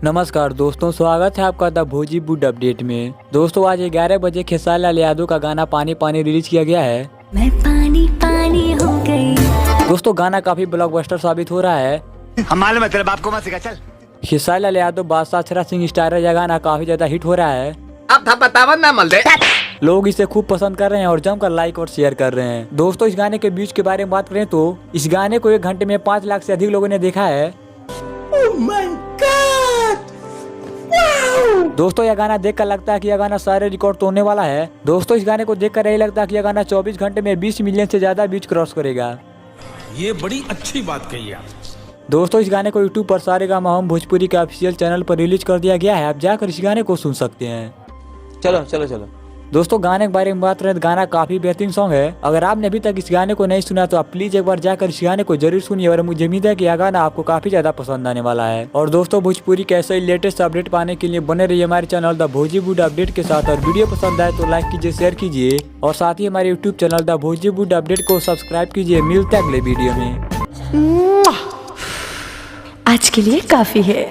नमस्कार दोस्तों, स्वागत है आपका द भोजीवुड अपडेट में। दोस्तों आज 11 बजे खेसारी लाल यादव का गाना पानी पानी रिलीज किया गया है। मैं पानी पानी हो गई। दोस्तों गाना काफी ब्लॉकबस्टर साबित हो रहा है। हम मालूम है तेरे बाप को मत सिखा, चल। खेसारी लाल यादव बादशाह अक्षरा सिंह स्टार यह गाना काफी ज्यादा हिट हो रहा है। अब था बतावन ना मल दे। लोग इसे खूब पसंद कर रहे हैं और जमकर लाइक और शेयर कर रहे हैं। दोस्तों इस गाने के व्यूज के बारे में बात करें तो इस गाने को 1 घंटे में 5 लाख से अधिक लोगों ने देखा है। दोस्तों यह गाना देखकर लगता है कि यह गाना सारे रिकॉर्ड तोड़ने वाला है। दोस्तों इस गाने को देखकर यही लगता है कि यह गाना 24 घंटे में 20 मिलियन से ज्यादा व्यूज क्रॉस करेगा। ये बड़ी अच्छी बात कही आप। दोस्तों इस गाने को यूट्यूब पर सारेगामा होम भोजपुरी के ऑफिशियल चैनल पर रिलीज कर दिया गया है। आप जाकर इस गाने को सुन सकते हैं। चलो। दोस्तों गाने के बारे में बात करें तो गाना काफी बेहतरीन सॉन्ग है। अगर आपने अभी तक इस गाने को नहीं सुना तो आप प्लीज एक बार जाकर इस गाने को जरूर सुनिए और मुझे उम्मीद है कि यह गाना आपको काफी ज्यादा पसंद आने वाला है। और दोस्तों भोजपुरी के ऐसे ही लेटेस्ट अपडेट पाने के लिए बने रहिए हमारे चैनल द भोजीवुड अपडेट के साथ। और वीडियो पसंद आए तो लाइक कीजिए, शेयर कीजिए और साथ ही हमारे यूट्यूब चैनल द भोजीवुड अपडेट को सब्सक्राइब कीजिए। मिलते हैं अगले वीडियो में। आज के लिए काफी है।